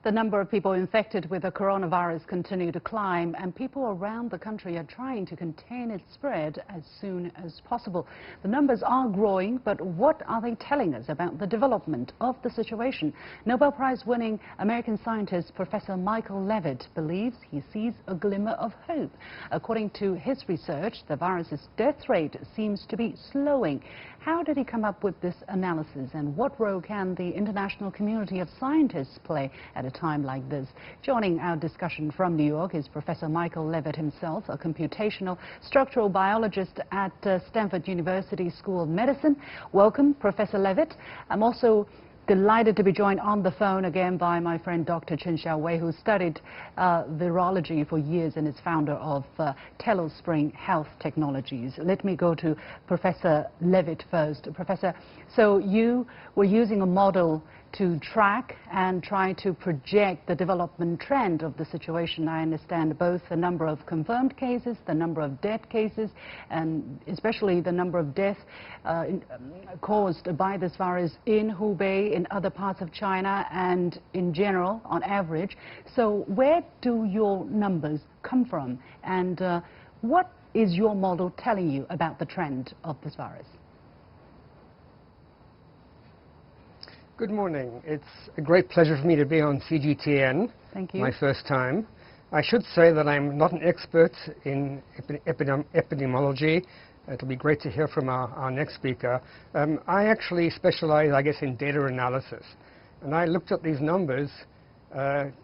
The number of people infected with the coronavirus continue to climb, and people around the country are trying to contain its spread as soon as possible. The numbers are growing, but what are they telling us about the development of the situation? Nobel Prize winning American scientist Professor Michael Levitt believes he sees a glimmer of hope. According to his research, the virus's death rate seems to be slowing. How did he come up with this analysis, and what role can the international community of scientists play at a time like this? Joining our discussion from New York is Professor Michael Levitt himself, a computational structural biologist at Stanford University School of Medicine. Welcome, Professor Levitt. I'm also delighted to be joined on the phone again by my friend Dr. Chen Xiaowei, who studied virology for years and is founder of TeloSpring Health Technologies. Let me go to Professor Levitt first. Professor, so you were using a model to track and try to project the development trend of the situation. I understand both the number of confirmed cases, the number of death cases, and especially the number of deaths caused by this virus in Hubei, in other parts of China, and in general, on average. So where do your numbers come from, and what is your model telling you about the trend of this virus? Good morning. It's a great pleasure for me to be on CGTN. Thank you. My first time. I should say that I'm not an expert in epidemiology. It'll be great to hear from our next speaker. I actually specialize, I guess, in data analysis. And I looked at these numbers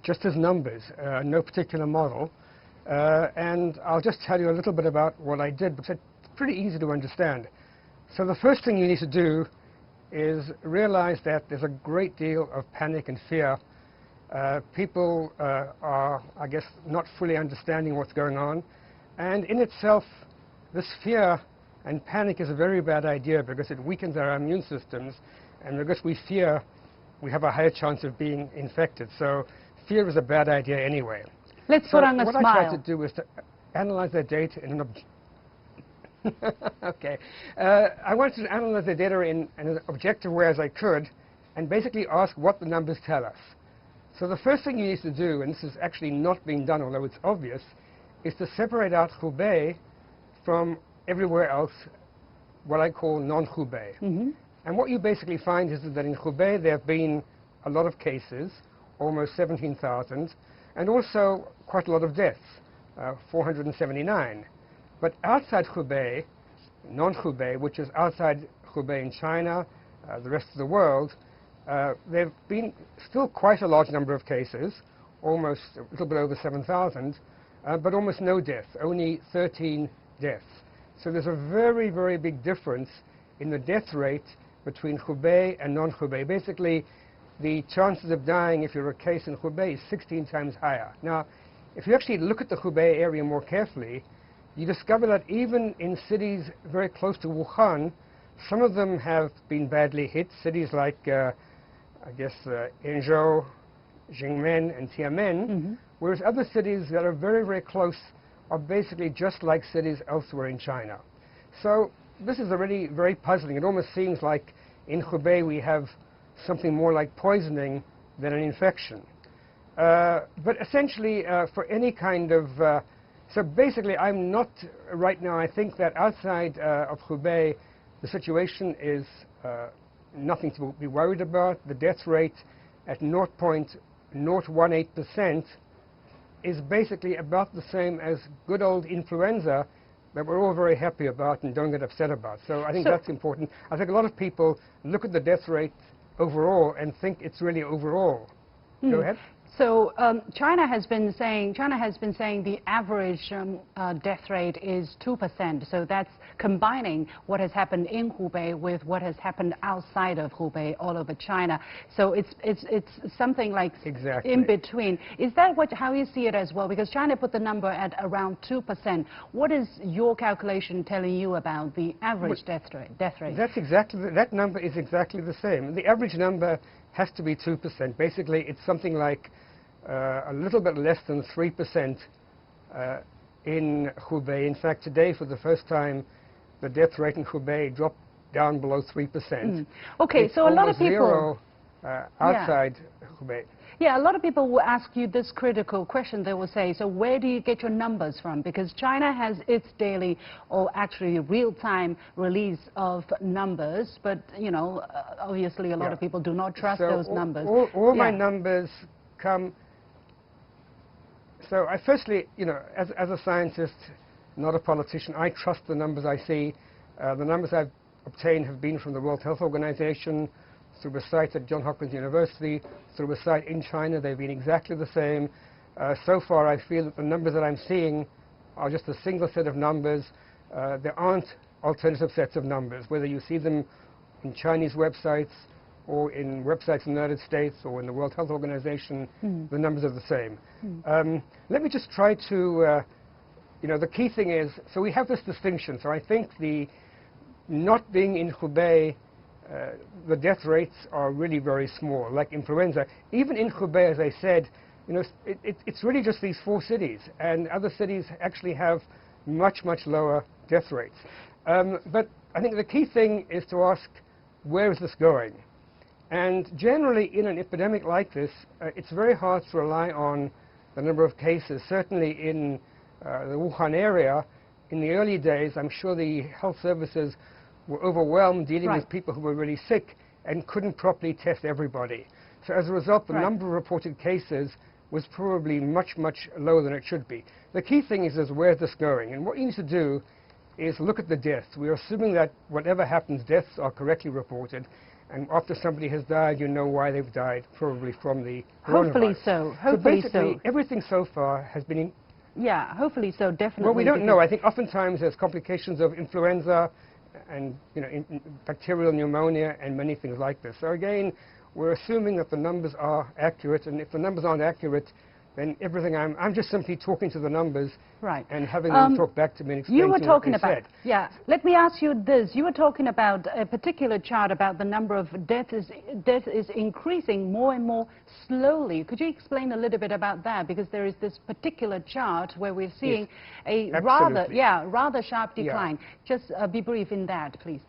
just as numbers, no particular model. And I'll just tell you a little bit about what I did, because it's pretty easy to understand. So the first thing you need to do is realize that there's a great deal of panic and fear. People are, I guess, not fully understanding what's going on. And in itself, this fear and panic is a very bad idea, because it weakens our immune systems. And because we fear, we have a higher chance of being infected. So fear is a bad idea anyway. Let's put on a smile. What I tried to do is to analyze their data in an okay. I wanted to analyze the data in an objective way as I could, and basically ask what the numbers tell us. So the first thing you need to do, and this is actually not being done, although it's obvious, is to separate out Hubei from everywhere else, what I call non-Hubei. And what you basically find is that in Hubei there have been a lot of cases, almost 17,000, and also quite a lot of deaths, 479. But outside Hubei, non-Hubei, which is outside Hubei in China, the rest of the world, there have been still quite a large number of cases, almost a little bit over 7,000, but almost no deaths, only 13 deaths. So there's a very, very big difference in the death rate between Hubei and non-Hubei. Basically, the chances of dying if you're a case in Hubei is 16 times higher. Now, if you actually look at the Hubei area more carefully, you discover that even in cities very close to Wuhan, some of them have been badly hit, cities like, I guess, Yenzhou, Jingmen, and Tianmen, whereas other cities that are very, very close are basically just like cities elsewhere in China. So this is already very puzzling. It almost seems like in Hubei we have something more like poisoning than an infection. But essentially, for any kind of so basically, I'm not right now. I think that outside of Hubei, the situation is nothing to be worried about. The death rate at 0.018% is basically about the same as good old influenza that we're all very happy about and don't get upset about. So I think that's important. I think a lot of people look at the death rate overall and think it's really overall. Go ahead. So China has been saying the average death rate is 2%. So that's combining what has happened in Hubei with what has happened outside of Hubei, all over China. So it's something like in between. Is that how you see it as well? Because China put the number at around 2%. What is your calculation telling you about the average death rate? That number is exactly the same. The average number has to be 2%. Basically, it's something like a little bit less than 3% in Hubei. In fact, today, for the first time, the death rate in Hubei dropped down below 3%. Okay, it's so a lot of people... zero outside Hubei. Yeah, a lot of people will ask you this critical question. They will say, so where do you get your numbers from? Because China has its daily or actually real-time release of numbers, but, you know, obviously a lot of people do not trust those numbers. All my numbers come... So I firstly, you know, as a scientist, not a politician, I trust the numbers I see. The numbers I've obtained have been from the World Health Organization, through a site at Johns Hopkins University, through a site in China. They've been exactly the same. So far, I feel that the numbers that I'm seeing are just a single set of numbers. There aren't alternative sets of numbers, whether you see them in Chinese websites or in websites in the United States or in the World Health Organization, the numbers are the same. Let me just try to, you know, the key thing is, so we have this distinction. So I think the not being in Hubei, the death rates are really very small, like influenza. Even in Hubei, as I said, you know, it's really just these 4 cities, and other cities actually have much, much lower death rates. But I think the key thing is to ask, where is this going? And generally, in an epidemic like this, it's very hard to rely on the number of cases. Certainly in the Wuhan area, in the early days, I'm sure the health services were overwhelmed dealing with people who were really sick and couldn't properly test everybody. So as a result, the number of reported cases was probably much, much lower than it should be. The key thing is where's this going? And what you need to do is look at the deaths. We're assuming that whatever happens, deaths are correctly reported. And after somebody has died, you know why they've died, probably from the coronavirus. Hopefully so. Hopefully so. Everything so far has been... Yeah, hopefully so, definitely. Well, we don't know. I think oftentimes there's complications of influenza and, you know, bacterial pneumonia and many things like this. So again, we're assuming that the numbers are accurate, and if the numbers aren't accurate, then everything I'm just simply talking to the numbers and having them talk back to me and explain you were to talking what they about, said. Let me ask you this. You were talking about a particular chart about the number of deaths is increasing more and more slowly. Could you explain a little bit about that? Because there is this particular chart where we're seeing a rather sharp decline. Just be brief in that, please.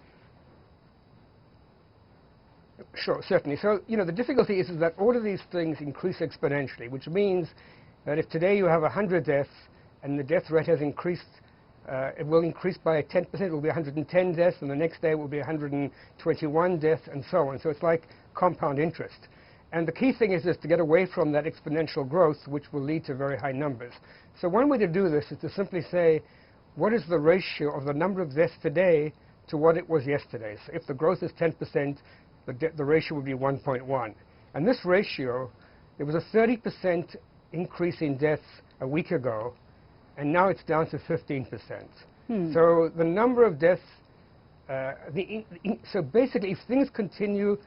Sure, certainly. So, you know, the difficulty is that all of these things increase exponentially, which means that if today you have 100 deaths and the death rate has increased, it will increase by 10%, it will be 110 deaths, and the next day it will be 121 deaths, and so on. So it's like compound interest. And the key thing is to get away from that exponential growth, which will lead to very high numbers. So one way to do this is to simply say, what is the ratio of the number of deaths today to what it was yesterday? So if the growth is 10%, the ratio would be 1.1. And this ratio, there was a 30% increase in deaths a week ago, and now it's down to 15%. So the number of deaths, so basically if things continue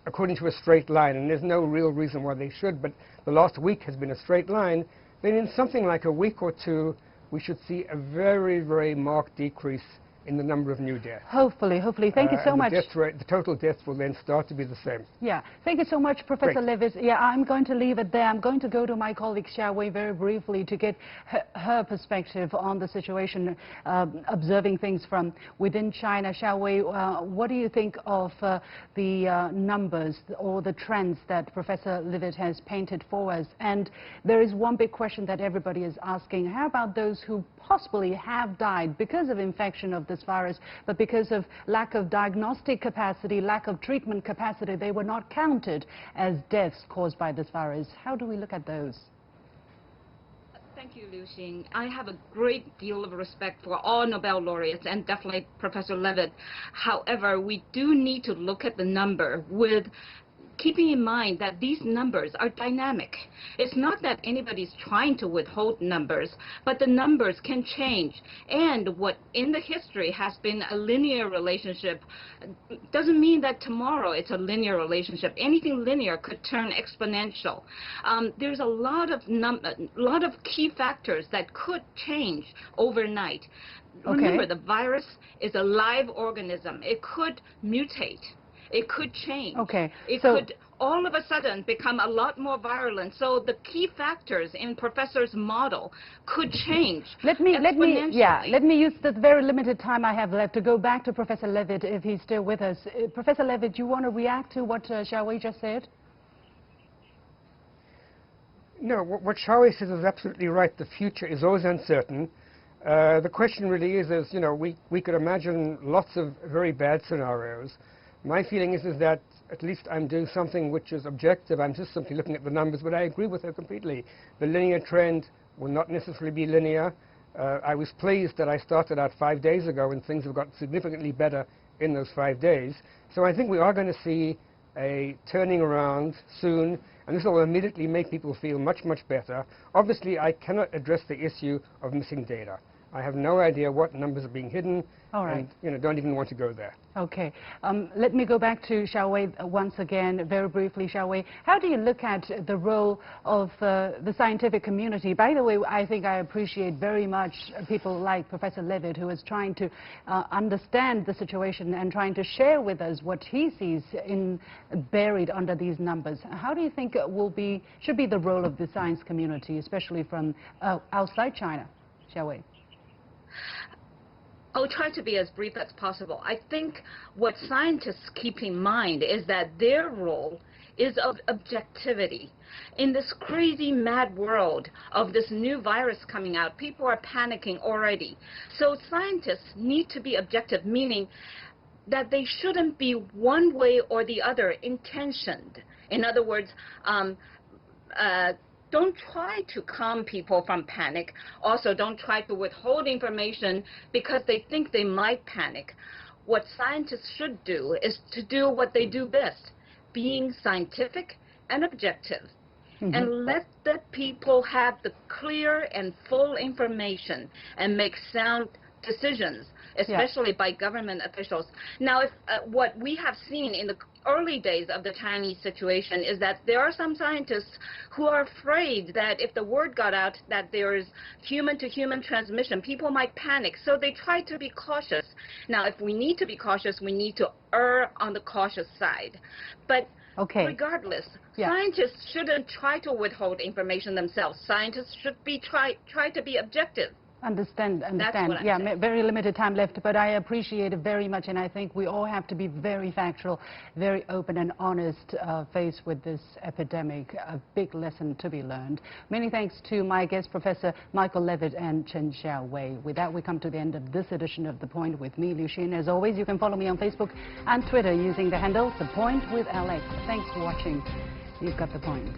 according to a straight line, and there's no real reason why they should, but the last week has been a straight line, then in something like a week or two, we should see a very, very marked decrease in the number of new deaths. Hopefully. Thank you so much. The total deaths will then start to be the same. Yeah. Thank you so much, Professor Levitt. Yeah, I'm going to leave it there. I'm going to go to my colleague Xiaowei very briefly to get her perspective on the situation, observing things from within China. Xiaowei, what do you think of the numbers or the trends that Professor Levitt has painted for us? And there is one big question that everybody is asking. How about those who possibly have died because of infection of this virus, but because of lack of diagnostic capacity, lack of treatment capacity, they were not counted as deaths caused by this virus? How do we look at those? Thank you, Liu Xing. I have a great deal of respect for all Nobel laureates and definitely Professor Levitt. However, we do need to look at the number with keeping in mind that these numbers are dynamic. It's not that anybody's trying to withhold numbers, but the numbers can change. And what in the history has been a linear relationship doesn't mean that tomorrow it's a linear relationship. Anything linear could turn exponential. There's a lot of key factors that could change overnight. Remember, the virus is a live organism. It could mutate. It could change. It could all of a sudden become a lot more virulent. So the key factors in Professor's model could change. Let me use the very limited time I have left to go back to Professor Levitt if he's still with us. Professor Levitt, do you want to react to what Xiaowei just said? No, what Xiaowei says is absolutely right. The future is always uncertain. The question really is, you know, we could imagine lots of very bad scenarios. My feeling is that at least I'm doing something which is objective. I'm just simply looking at the numbers, but I agree with her completely. The linear trend will not necessarily be linear. I was pleased that I started out 5 days ago and things have got significantly better in those 5 days. So I think we are going to see a turning around soon, and this will immediately make people feel much, much better. Obviously, I cannot address the issue of missing data. I have no idea what numbers are being hidden, All right. and don't even want to go there. Okay. Let me go back to Xiaowei once again, very briefly. Xiaowei, how do you look at the role of the scientific community? By the way, I think I appreciate very much people like Professor Levitt, who is trying to understand the situation and trying to share with us what he sees buried under these numbers. How do you think should be the role of the science community, especially from outside China? Xiaowei. I'll try to be as brief as possible. I think what scientists keep in mind is that their role is of objectivity. In this crazy, mad world of this new virus coming out, people are panicking already. So scientists need to be objective, meaning that they shouldn't be one way or the other intentioned. In other words, don't try to calm people from panic. Also, don't try to withhold information because they think they might panic. What scientists should do is to do what they do best, being scientific and objective. And let the people have the clear and full information and make sound decisions, especially by government officials. Now, what we have seen in the early days of the Chinese situation is that there are some scientists who are afraid that if the word got out that there is human-to-human transmission, people might panic. So they try to be cautious. Now, if we need to be cautious, we need to err on the cautious side. But regardless, scientists shouldn't try to withhold information themselves. Scientists should try to be objective. Understand. Yeah, very limited time left, but I appreciate it very much, and I think we all have to be very factual, very open and honest faced with this epidemic. A big lesson to be learned. Many thanks to my guests, Professor Michael Levitt and Chen Xiaowei. With that, we come to the end of this edition of The Point with me, Liu Xin. As always, you can follow me on Facebook and Twitter using the handle The Point with Alex. Thanks for watching. You've got The Point.